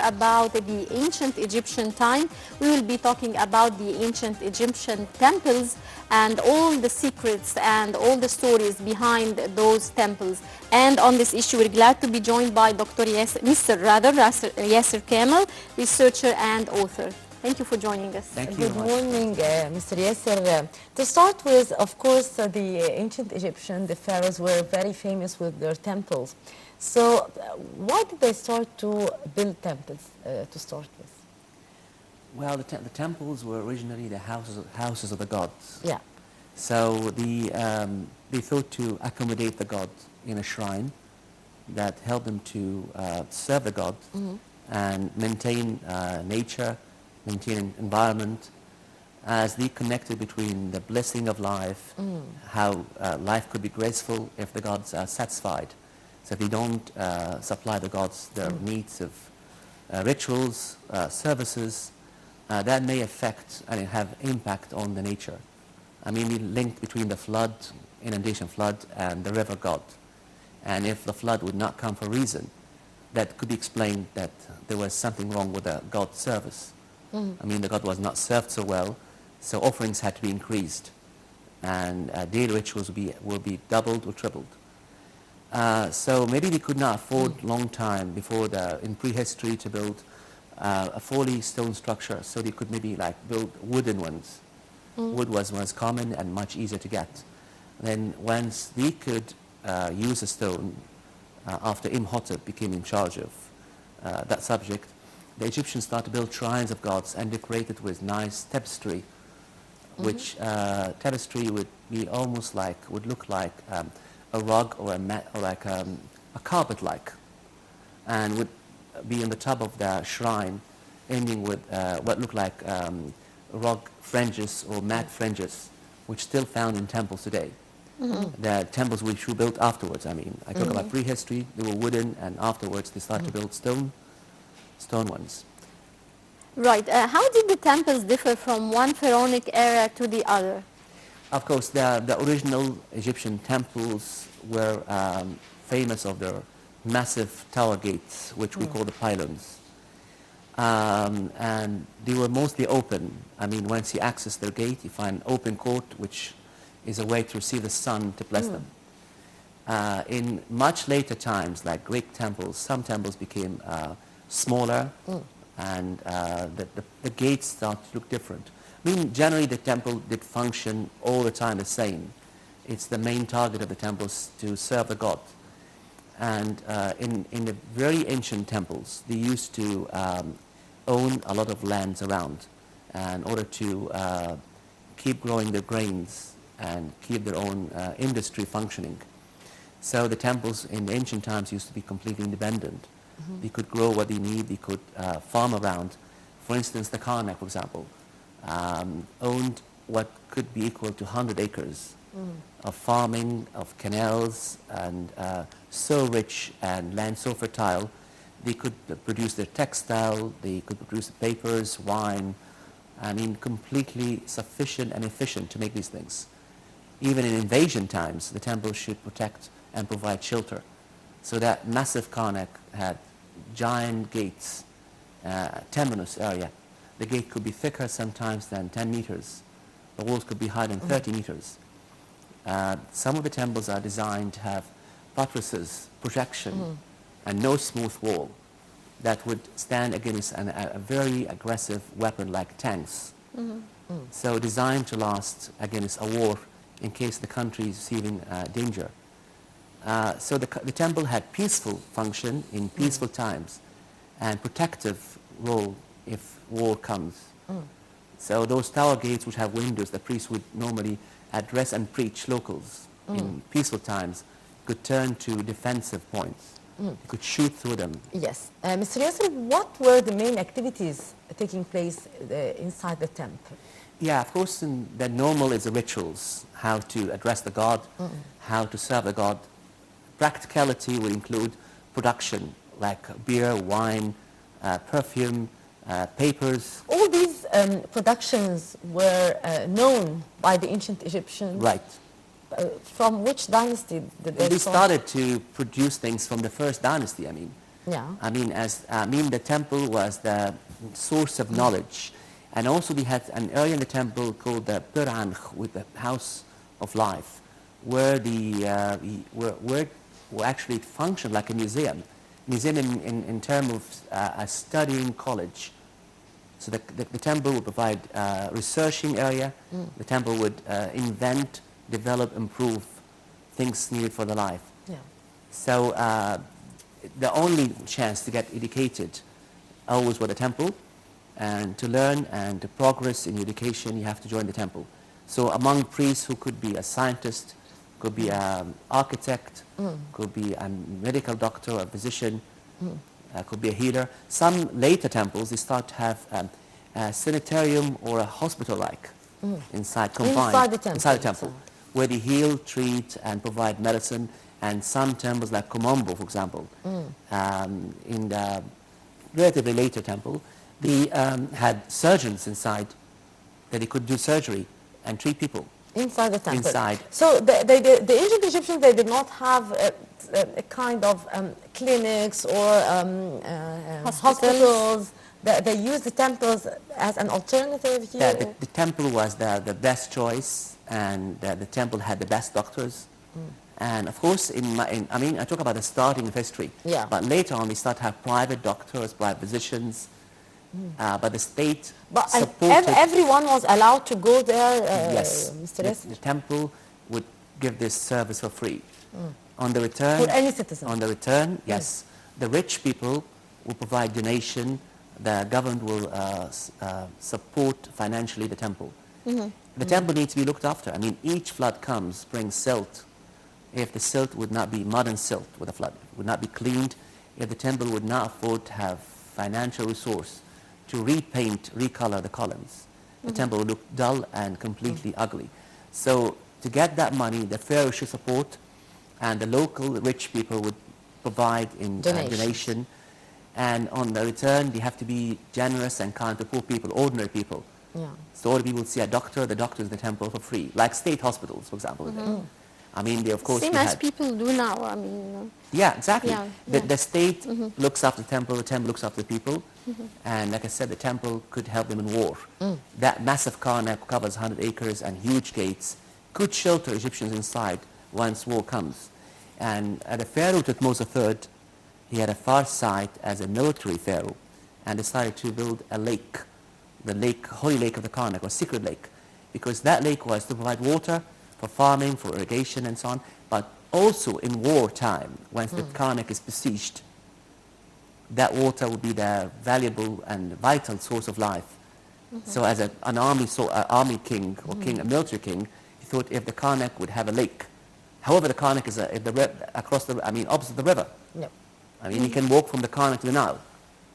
about the ancient Egyptian time. We will be talking about the ancient Egyptian temples and all the secrets and all the stories behind those temples. And on this issue, we're glad to be joined by Yasser Kamel, researcher and author. Thank you for joining us. Thank you. Good morning, Mr. Yasser. To start with, of course, the ancient Egyptians, the pharaohs, were very famous with their temples. So why did they start to build temples to start with? Well, the temples were originally the houses of the gods. Yeah. So they thought to accommodate the god in a shrine that helped them to serve the god and maintain nature, maintain an environment, as they connected between the blessing of life, how life could be graceful if the gods are satisfied. So if they don't supply the gods their needs of rituals, services, that may affect and have impact on the nature. I mean, the link between the flood, inundation flood, and the river god. And if the flood would not come for a reason, that could be explained that there was something wrong with the god's service. I mean, the god was not served so well, so offerings had to be increased, and daily rituals will be doubled or tripled. So maybe they could not afford long time before in prehistory to build a fully stone structure, so they could maybe like build wooden ones. Wood was common and much easier to get. Then once they could use a stone, after Imhotep became in charge of that subject, the Egyptians started to build shrines of gods and decorate it with nice tapestry, which tapestry would be almost like, would look like a rug or a mat, or like a carpet-like, and would be in the top of the shrine, ending with what looked like rug fringes or mat fringes, which still found in temples today. The temples which were built afterwards, I mean, I talk about prehistory, they were wooden, and afterwards they started to build stone ones. Right. How did the temples differ from one pharaonic era to the other? Of course, the original Egyptian temples were famous of their massive tower gates, which we call the pylons. And they were mostly open. I mean, once you access their gate, you find an open court, which is a way to receive the sun to bless them. In much later times, like Greek temples, some temples became smaller, and the gates start to look different. I mean, generally the temple did function all the time the same. It's the main target of the temples to serve the god. And in the very ancient temples, they used to own a lot of lands around in order to keep growing their grains and keep their own industry functioning. So the temples in the ancient times used to be completely independent. They could grow what they need, they could farm around. For instance, the Karnak, for example, owned what could be equal to 100 acres of farming, of canals, and so rich and land so fertile, they could produce their textile, they could produce papers, wine, I mean, completely sufficient and efficient to make these things. Even in invasion times, the temple should protect and provide shelter. So that massive Karnak had giant gates, temenus area. The gate could be thicker sometimes than 10 meters. The walls could be higher than 30 meters. Some of the temples are designed to have buttresses, projection, and no smooth wall that would stand against a very aggressive weapon like tanks. So designed to last against a war in case the country is receiving danger. So the temple had peaceful function in peaceful times and protective role if war comes. So those tower gates which have windows, the priests would normally address and preach locals in peaceful times, could turn to defensive points. They could shoot through them. Yes. Mr. Yasser, what were the main activities taking place inside the temple? Yeah, of course, the normal is the rituals, how to address the god, how to serve the god. Practicality will include production, like beer, wine, perfume, papers. All these productions were known by the ancient Egyptians. Right. From which dynasty did they They start? started to produce things from the first dynasty. I mean, Yeah. I mean, the temple was the source of knowledge. And also we had an area in the temple called the Piranch, with the house of life, where where actually it functioned like a museum. Museum in terms of a studying college. So the temple would provide researching area. The temple would invent, develop, improve things needed for the life. Yeah. So the only chance to get educated always was the temple, and to learn and to progress in education, you have to join the temple. So among priests who could be a scientist, could be an architect, could be a medical doctor, a physician, could be a healer. Some later temples, they start to have a sanitarium or a hospital-like inside, combined. Inside the temple. Where they heal, treat, and provide medicine. And some temples, like Komombo, for example, in the relatively later temple, they had surgeons inside that they could do surgery and treat people. Inside the temple. Inside. So the ancient Egyptians, they did not have a kind of clinics or hospitals. They used the temples as an alternative here. Yeah, the temple was the best choice, and the temple had the best doctors. And of course, I mean, I talk about the starting of history. Yeah. But later on, they start to have private doctors, private physicians. But the state supported. Everyone was allowed to go there, Yes. Mr. Yasser? The temple would give this service for free. On the return. For any citizen. On the return, yes. The rich people will provide donation. The government will support financially the temple. The temple needs to be looked after. I mean, each flood comes, brings silt. If the silt would not be mud and silt with a flood, would not be cleaned, if the temple would not afford to have financial resource to repaint, recolor the columns, the temple would look dull and completely ugly. So to get that money, the pharaoh should support, and the local rich people would provide in donation. And on the return, they have to be generous and kind to poor people, ordinary people. Yeah. So ordinary people see a doctor, the doctor is in the temple for free, like state hospitals, for example. I mean, they of course... Same as people do now, I mean... Yeah, exactly. Yeah, The state looks after the temple looks after the people. And like I said, the temple could help them in war. That massive Karnak covers 100 acres and huge gates could shelter Egyptians inside once war comes. And the pharaoh Thutmose III, he had a far sight as a military pharaoh and decided to build a lake, the lake, holy lake of the Karnak, or secret lake, because that lake was to provide water for farming, for irrigation and so on, but also in wartime, once the Karnak is besieged, that water would be the valuable and vital source of life. So as an army king or king, a military king, he thought if the Karnak would have a lake. However, the Karnak is opposite the river. Yep. I mean, you can walk from the Karnak to the Nile,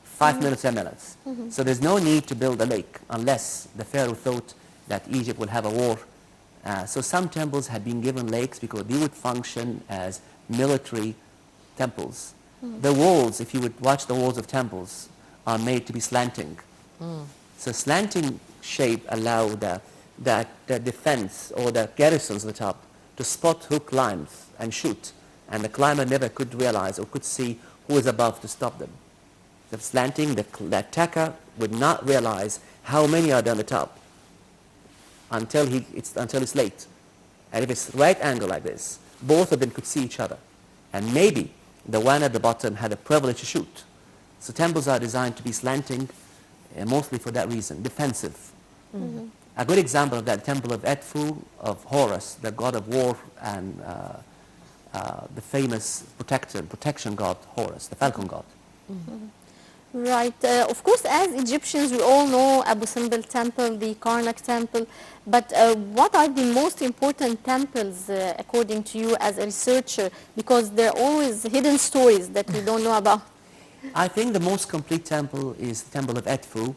5 minutes, 10 minutes. So there's no need to build a lake unless the pharaoh thought that Egypt would have a war. So some temples had been given lakes because they would function as military temples. The walls, if you would watch the walls of temples, are made to be slanting. So slanting shape allow the defense or the garrisons at the top to spot who climbs and shoot. And the climber never could realize or could see who is above to stop them. The slanting, the attacker would not realize how many are down the top until it's late. And if it's right angle like this, both of them could see each other. And maybe the one at the bottom had the privilege to shoot. So temples are designed to be slanting, mostly for that reason, defensive. A good example of that, temple of Edfu, of Horus, the god of war, and the famous protection god, Horus, the falcon god. Right. Of course, as Egyptians, we all know Abu Simbel Temple, the Karnak Temple. But what are the most important temples, according to you, as a researcher? Because there are always hidden stories that we don't know about. I think the most complete temple is the temple of Edfu.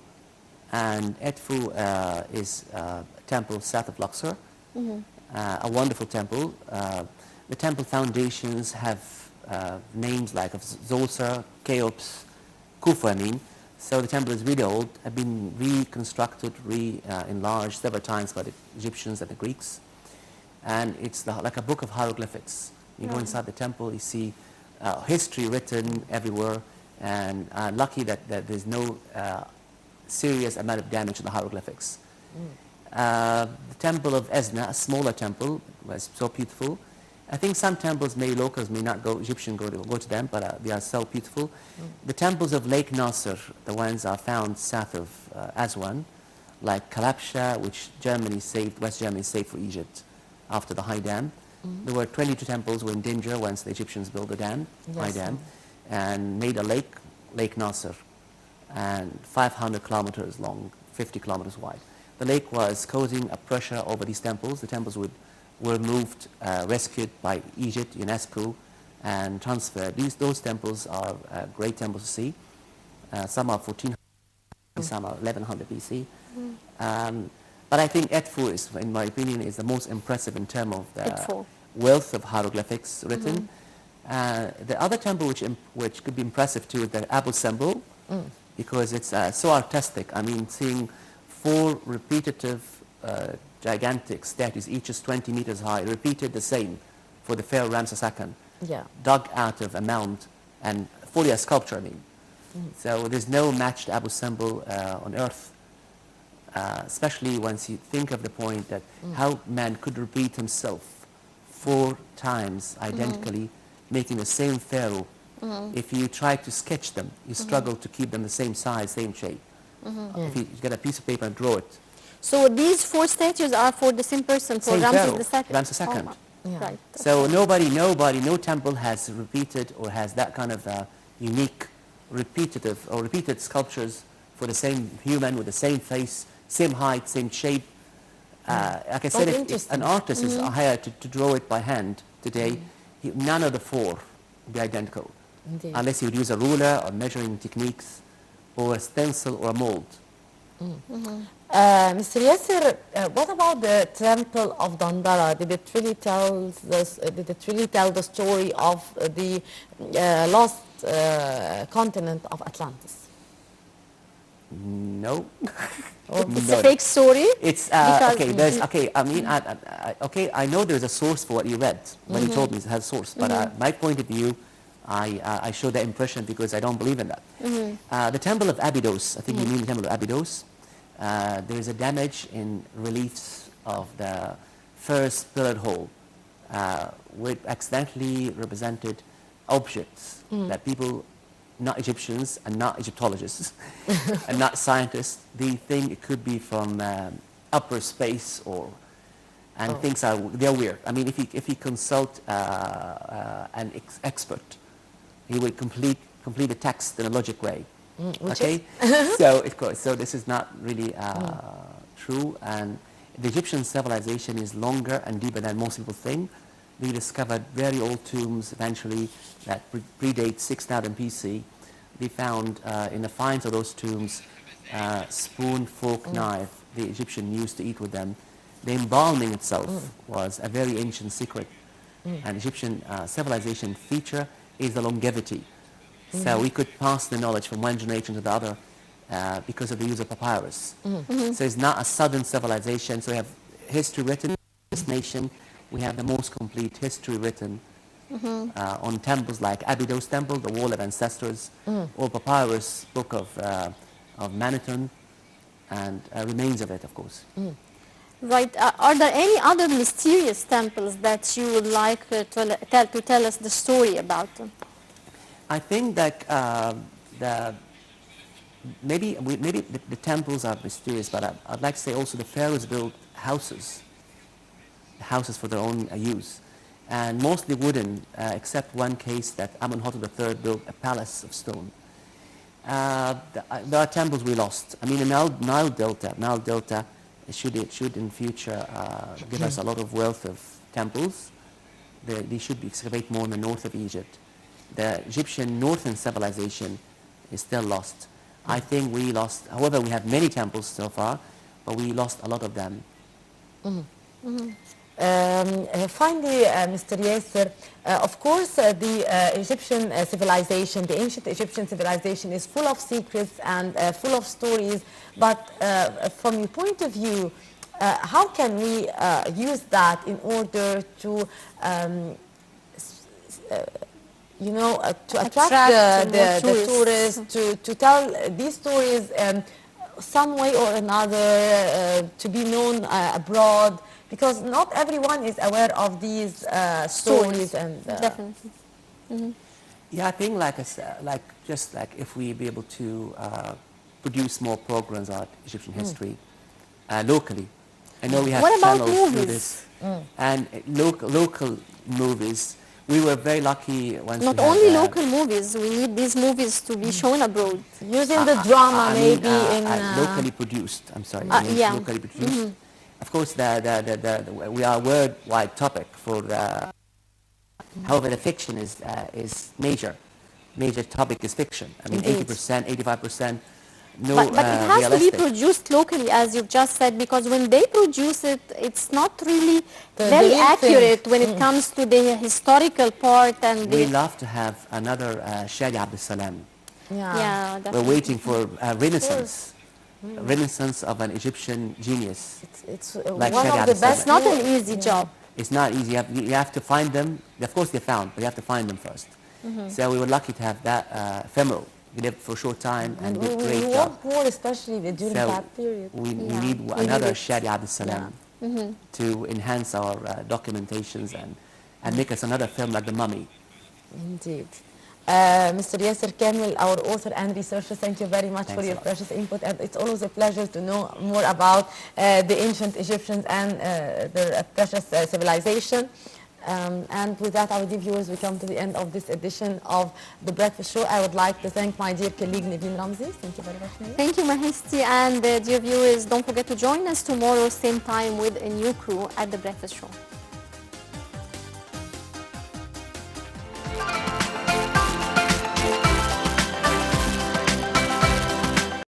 And Edfu is a temple south of Luxor, a wonderful temple. The temple foundations have names like of Zoser, Cheops, Khufu, I mean. So the temple is really old, have been reconstructed, enlarged several times by the Egyptians and the Greeks. And it's like a book of hieroglyphics. You go inside the temple, you see history written everywhere, and lucky that there's no serious amount of damage to the hieroglyphics. The temple of Esna, a smaller temple, was so beautiful. I think some temples, maybe locals may not go, Egyptians go to them, but they are so beautiful. The temples of Lake Nasser, the ones are found south of Aswan, like Kalabsha, which Germany saved, West Germany saved for Egypt after the high dam. There were 22 temples were in danger once the Egyptians built the dam, high dam, and made a lake, Lake Nasser, and 500 kilometers long, 50 kilometers wide. The lake was causing a pressure over these temples. The temples were moved, rescued by Egypt, UNESCO, and transferred. Those temples are great temples to see. Some are 1400, some are 1100 BC. But I think Edfu, is, in my opinion, is the most impressive in terms of the wealth of hieroglyphics written. The other temple which could be impressive too is the Abu Simbel, because it's so artistic. I mean, seeing 4 repetitive gigantic statues, each is 20 meters high, repeated the same for the pharaoh Ramses II, dug out of a mound, and fully a sculpture, I mean. So there's no match to Abu Simbel on earth, especially once you think of the point that how man could repeat himself 4 times identically, making the same pharaoh. If you try to sketch them, you struggle to keep them the same size, same shape. If you get a piece of paper and draw it. So these 4 statues are for the same person, for Ramses II? Ramses II. Right. So no temple has repeated or has that kind of unique repeated sculptures for the same human with the same face, same height, same shape. Like I said, if an artist is hired to draw it by hand today, none of the 4 will be identical. Indeed. Unless you would use a ruler or measuring techniques or a stencil or a mold. Mr. Yasser, what about the Temple of Dendera? Did it really tell the story of the lost continent of Atlantis? No. It's a fake story? It's okay. I mean, I know there's a source for what you read. When you told me it has a source, but my point of view, I show that impression because I don't believe in that. The Temple of Abydos, I think you mean the Temple of Abydos. There is a damage in reliefs of the first pillared hole, which accidentally represented objects that people, not Egyptians and not Egyptologists and not scientists, they think it could be from upper space and things they're weird. I mean, if you consult an expert, he will complete the text in a logic way. Okay, so this is not really true, and the Egyptian civilization is longer and deeper than most people think. They discovered very old tombs eventually that predate 6000 BC. They found in the finds of those tombs spoon, fork, knife the Egyptian used to eat with them. The embalming itself was a very ancient secret, and Egyptian civilization feature is the longevity. So we could pass the knowledge from one generation to the other because of the use of papyrus. So it's not a sudden civilization. So we have history written in this nation. We have the most complete history written on temples like Abydos Temple, the Wall of Ancestors, or papyrus book of Maniton, and remains of it, of course. Right. Are there any other mysterious temples that you would like to tell us the story about them? I think that maybe the temples are mysterious, but I'd like to say also the pharaohs built houses for their own use, and mostly wooden, except one case that Amenhotep III built a palace of stone. There are temples we lost. I mean, the Nile Delta should in future give us a lot of wealth of temples. They should be excavated more in the north of Egypt. The Egyptian northern civilization is still lost. I think we lost, however, we have many temples so far, but we lost a lot of them. Finally, Mr. Yasser, of course, the Egyptian civilization, the ancient Egyptian civilization is full of secrets and full of stories, but from your point of view, how can we use that in order to you know, to attract Attract the more tourists, to tell these stories some way or another, to be known abroad, because not everyone is aware of these stories and Definitely. Yeah, I think just like if we be able to produce more programs on Egyptian history locally. I know we have What about channels through movies? this, and local movies. We were very lucky once Not we had, only local movies, we need these movies to be shown abroad. using the drama I mean, maybe in locally produced. I'm sorry, I mean yeah. locally produced. Of course, we are a worldwide topic for the. However, the fiction is major topic is fiction. I mean, Indeed. 80%, 85%. No, But it has realistic. to be produced locally, as you've just said, because when they produce it, it's not really The very real thing. accurate when it comes to the historical part and We the... love to have another Shadi Abdel Salam. Yeah, We're definitely. waiting for a renaissance of an Egyptian genius. it's Like one Shadi of the Abdel best. It's not an easy job. It's not easy. You have to find them. Of course, they're found, but you have to find them first. So we were lucky to have that ephemeral. We lived for a short time and did a We great job. want more, especially during So that period. we Yeah, need we another need it. Shadi Abdel Salam to enhance our documentations and make us another film like The Mummy. Indeed. Mr. Yasser Kamel, our author and researcher, thank you very much for Thanks a your lot. precious input, and it's always a pleasure to know more about the ancient Egyptians and their precious civilization. And with that, our dear viewers, we come to the end of this edition of The Breakfast Show. I would like to thank my dear colleague Naveen Ramzi. Thank you very much, Naveen. Thank you, Mahesti, and dear viewers, don't forget to join us tomorrow, same time, with a new crew at The Breakfast Show.